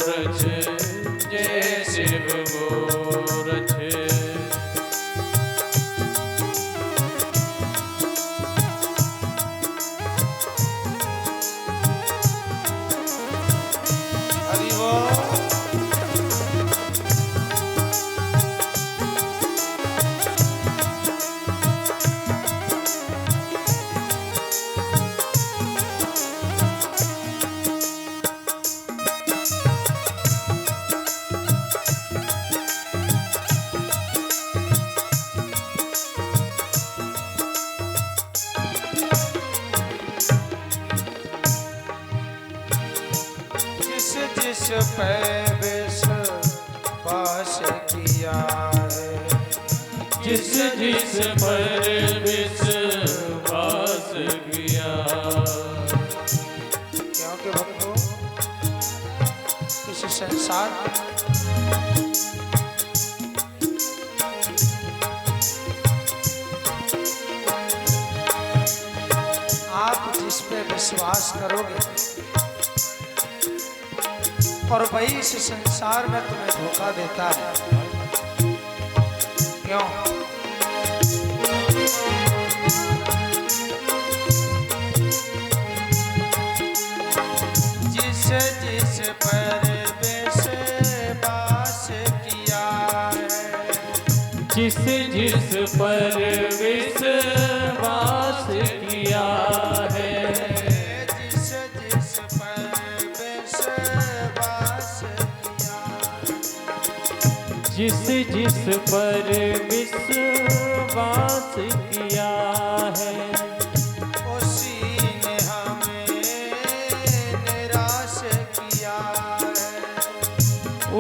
गोरछ जय शिव गोरछ। हरि बोल। जिस पे विश्वास किया है, जिस जिस पर विश्वास किया। क्योंकि भक्तों इस संसार आप जिस पे विश्वास करोगे और वही इस संसार में तुम्हें धोखा देता है। क्यों? जिस जिस पर विश्वास किया है, जिस जिस पर विश्वास किया है, जिस जिस पर विश्वास किया, जिस जिस पर विश्वास किया है, उसी ने हमें निराश किया है,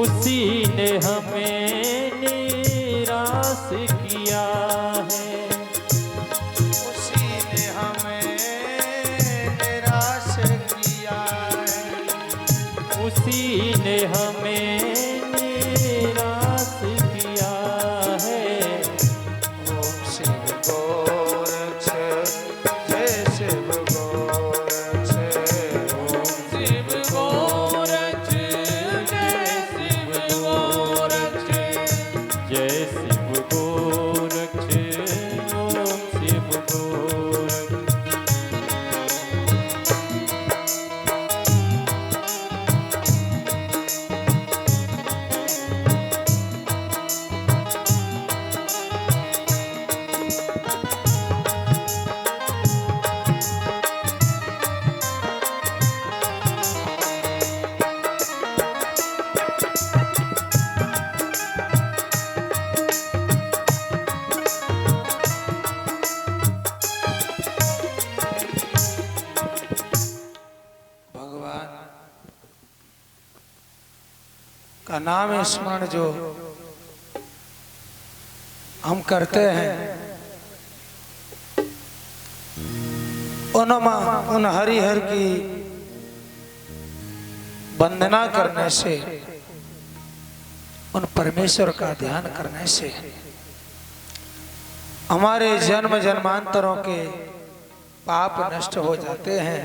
उसी ने हमें निराश किया है, उसी ने हमें निराश किया है, उसी ने हमें निराश किया है। ओम शिव गोरक्ष जय शिव गोरक्ष। ओम शिव गोरक्ष जय शिव गोरक्ष। जय शिव गोरक्ष ओम शिव गोरक्ष। भगवान का नाम स्मरण जो हम करते हैं, उन हरिहर की वंदना करने से, उन परमेश्वर का ध्यान करने से हमारे जन्म जन्मांतरों के पाप नष्ट हो जाते हैं।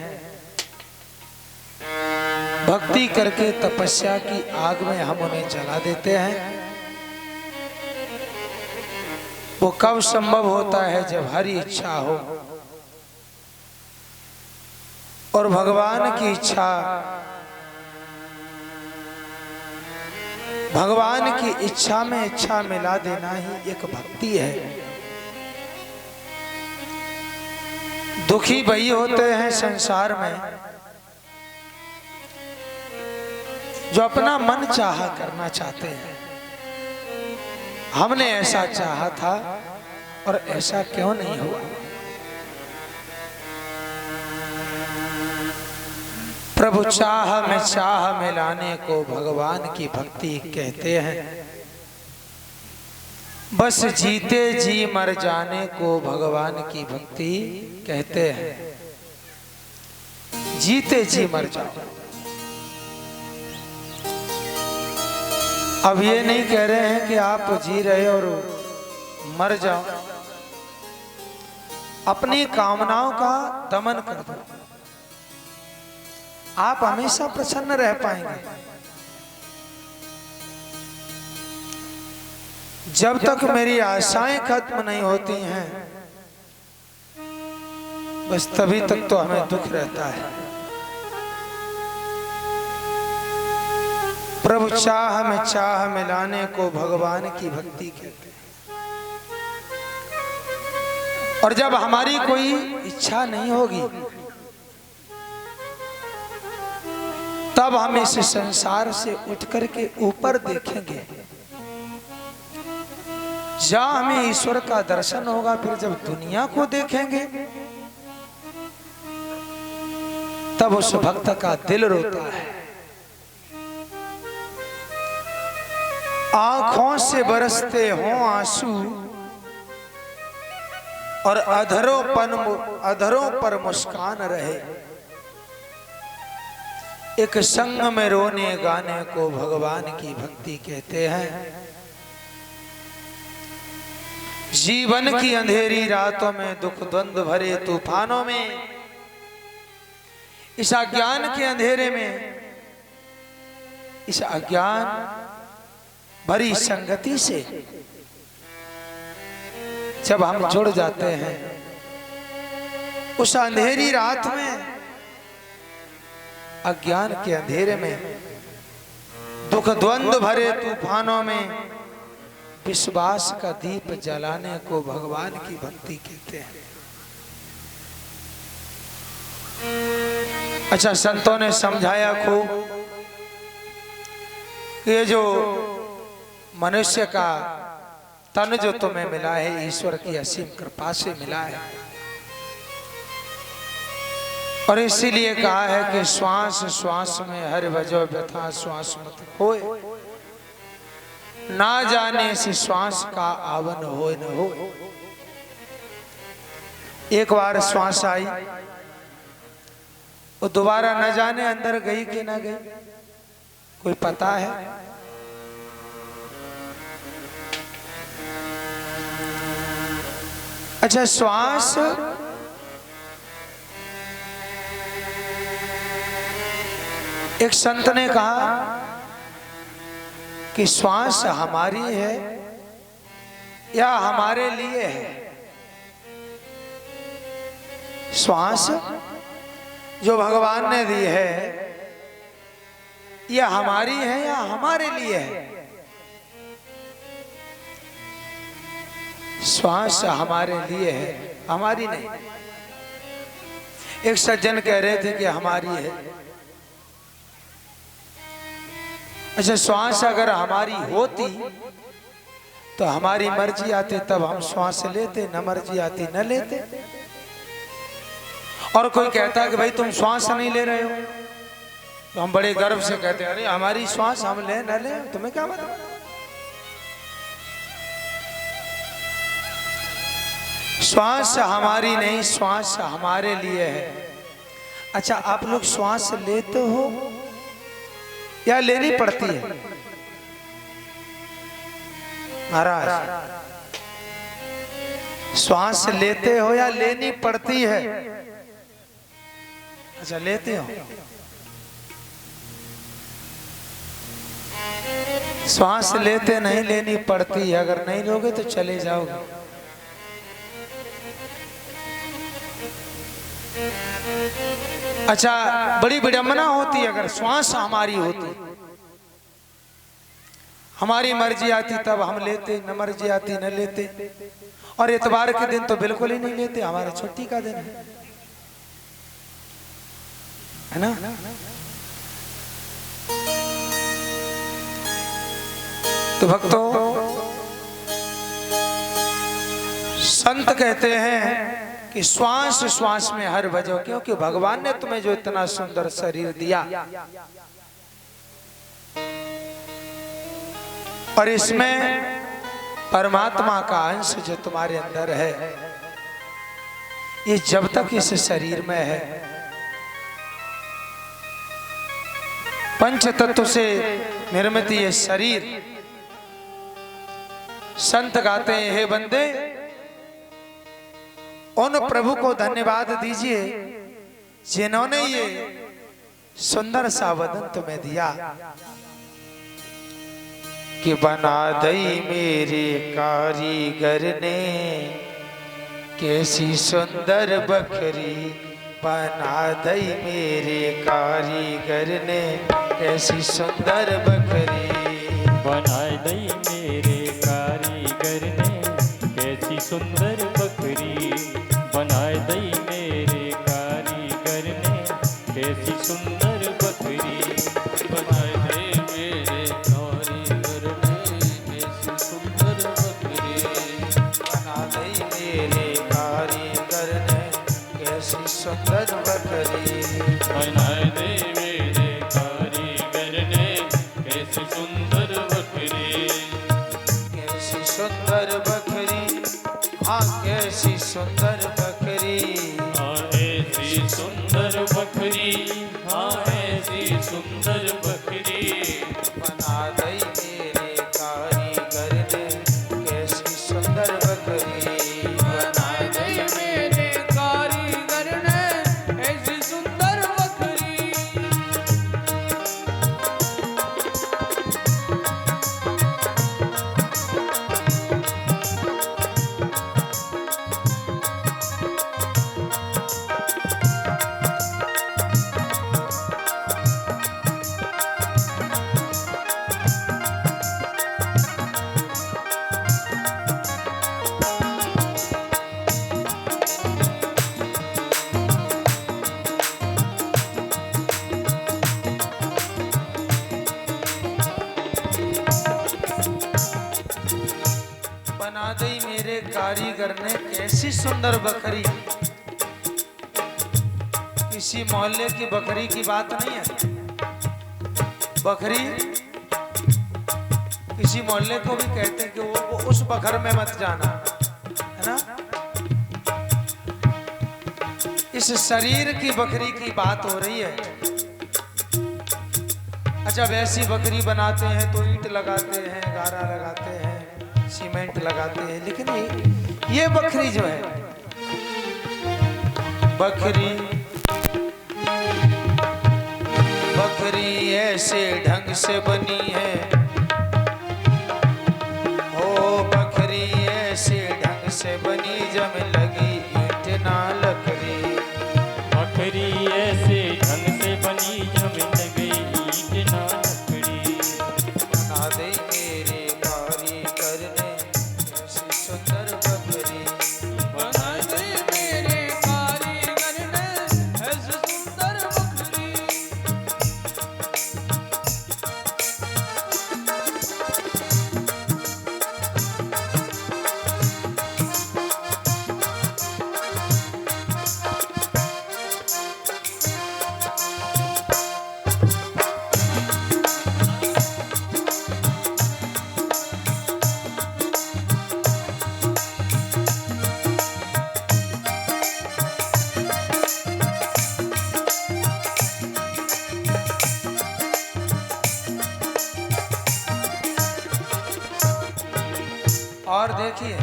भक्ति करके तपस्या की आग में हम उन्हें जला देते हैं। वो कब संभव होता है? जब हरि इच्छा हो। और भगवान की इच्छा, भगवान की इच्छा में इच्छा मिला देना ही एक भक्ति है। दुखी वही होते हैं संसार में जो अपना मन चाहा करना चाहते हैं। हमने ऐसा चाहा था और ऐसा क्यों नहीं हुआ? प्रभु चाह में चाह मिलाने को भगवान की भक्ति कहते हैं। बस जीते जी मर जाने को भगवान की भक्ति कहते हैं। जीते जी मर जाओ। अब ये नहीं कह रहे हैं कि आप जी रहे और मर जाओ। अपनी कामनाओं का दमन कर दो, आप हमेशा प्रसन्न रह पाएंगे। जब तक मेरी आशाएं खत्म नहीं होती हैं, बस तभी तक तो हमें दुख रहता है। प्रभु चाह में चाह मिलाने को भगवान की भक्ति कहते हैं। और जब हमारी कोई इच्छा नहीं होगी, तब हम इस संसार से उठ करके ऊपर देखेंगे, जहां हमें ईश्वर का दर्शन होगा। फिर जब दुनिया को देखेंगे, तब उस भक्त का दिल रोता है। आंखों से बरसते हों आंसू और अधरों पर मुस्कान रहे, एक संग में रोने गाने को भगवान की भक्ति कहते हैं। जीवन की अंधेरी रातों में, दुख द्वंद्व भरे तूफानों में, इस अज्ञान के अंधेरे में, इस अज्ञान भरी संगति से जब हम जुड़ जाते हैं, उस अंधेरी रात में, अज्ञान के अंधेरे में, दुख द्वंद्व भरे तूफानों में विश्वास का दीप जलाने को भगवान की भक्ति कहते हैं। अच्छा, संतों ने समझाया खूब, ये जो मनुष्य का तन जो तुम्हें मिला है, ईश्वर की असीम कृपा से मिला है। और इसीलिए कहा है कि श्वास श्वास में हर वजह व्यथा श्वास मत होए, ना जाने से श्वास का आवन हो न हो। एक बार श्वास आई, वो दोबारा न जाने अंदर गई कि ना गई, कोई पता है? अच्छा, श्वास एक संत ने कहा कि श्वास हमारी है या हमारे लिए है? श्वास जो भगवान ने दी है, यह हमारी है या हमारे लिए है? श्वास हमारे लिए है, हमारी नहीं। एक सज्जन कह रहे थे कि हमारी है। अच्छा, श्वास अगर हमारी होती तो हमारी मर्जी आती तब हम श्वास लेते, न मर्जी आती न लेते। और कोई कहता कि भाई तुम श्वास नहीं ले रहे हो, तो हम बड़े गर्व से कहते हैं अरे हमारी श्वास, हम ले न ले, तुम्हें क्या मतलब? श्वास हमारी नहीं, श्वास हमारे लिए है। अच्छा, आप लोग श्वास लेते हो या लेनी पड़ती है? महाराज, श्वास लेते हो या लेनी पड़ती है? अच्छा, लेते हो। श्वास लेते नहीं, लेनी पड़ती है। अगर नहीं लोगे तो चले जाओगे। अच्छा, बड़ी विडंबना होती है अगर श्वास हमारी होती, हमारी मर्जी आती तब हम लेते, न मर्जी आती न लेते। और इतवार के दिन तो बिल्कुल ही नहीं लेते, हमारा छुट्टी का दिन है ना। तो भक्तों, संत कहते हैं कि श्वास श्वास में हर वजह, क्योंकि भगवान ने तुम्हें जो इतना सुंदर शरीर दिया और इसमें परमात्मा का अंश जो तुम्हारे अंदर है, ये जब तक इस शरीर में है, पंच तत्व से निर्मित ये शरीर, संत गाते हैं हे बंदे उन प्रभु को धन्यवाद दीजिए जिन्होंने ये सुंदर सा वदन तुम्हें दिया। कि बना दई मेरे कारीगर ने कैसी सुंदर बकरी, बना दई मेरे कारीगर ने कैसी सुंदर बकरी। बनाए दई मेरे कारीगर ने कैसी सुंदर बकरी, बनाए दई मेरे कारीगर ने कैसी सुंदर बकरी, बनाए दई मेरे कारीगर ने कैसी सुंदर बकरी, बना दई मेरे कारीगर ने कैसी सुंदर बकरी। बनाए दई मेरे कारीगर ने कैसी सुंदर बकरी, कैसी सुंदर बकरी, हाँ कैसी सुंदर बकरी। हाँ ऐसी सुंदर बकरी, हाँ ऐसी सुंदर बकरी, बना दई मेरे कारीगर ने कैसी सुंदर बकरी। बना दई मेरे कारीगर ने ऐसी सुंदर बकरी। बना दई मेरे कारीगर ने कैसी सुंदर बकरी। किसी मोहल्ले की बकरी की बात नहीं है। बकरी किसी मोहल्ले को भी कहते हैं कि वो उस बकर में मत जाना, है ना। इस शरीर की बकरी की बात हो रही है। अच्छा वैसी बकरी बनाते हैं तो ईंट लगाते हैं, गारा लगाते हैं, सीमेंट लगाते हैं, लेकिन ये बकरी जो है, बकरी बकरी ऐसे ढंग से बनी है, ओ बकरी ऐसे ढंग से बनी जब लगी ईंट ना लकड़ी। बकरी ऐसे ढंग से बनी जम लगी ईंट ना लकड़ी। बना दे मेरे कारीगर ने ऐसी सुंदर बकरी। बना दे मेरे कारीगर ने ऐसी सुंदर बकरी। और देखिए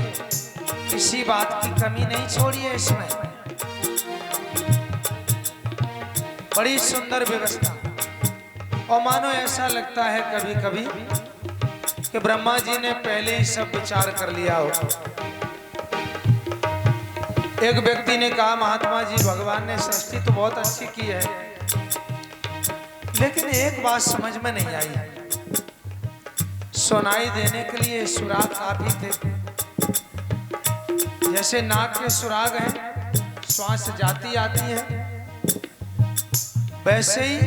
किसी बात की कमी नहीं छोड़ी है इसमें, बड़ी सुंदर व्यवस्था। और मानो ऐसा लगता है कभी कभी कि ब्रह्मा जी ने पहले ही सब विचार कर लिया हो। एक व्यक्ति ने कहा महात्मा जी भगवान ने सृष्टि तो बहुत अच्छी की है, लेकिन एक बात समझ में नहीं आई। सुनाई देने के लिए सुराग काफी थे। जैसे नाक के सुराग हैं, श्वास जाती आती है, वैसे ही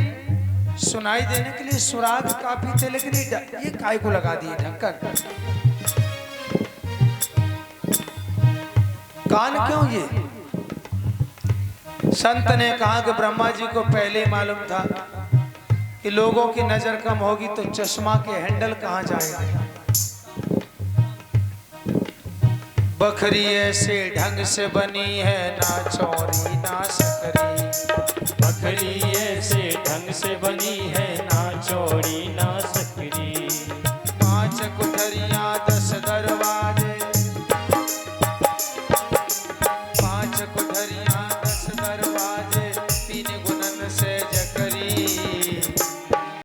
सुनाई देने के लिए सुराग काफी थे, लेकिन ये काय को लगा दिए ढक्कन। कान क्यों ये? संत ने कहा कि ब्रह्मा जी को पहले ही मालूम था कि लोगों की नजर कम होगी तो चश्मा के हैंडल कहाँ जाएंगे। बकरी ऐसे ढंग से बनी है, ना चौरी ना सकरी। बकरी ऐसे ढंग से बनी है,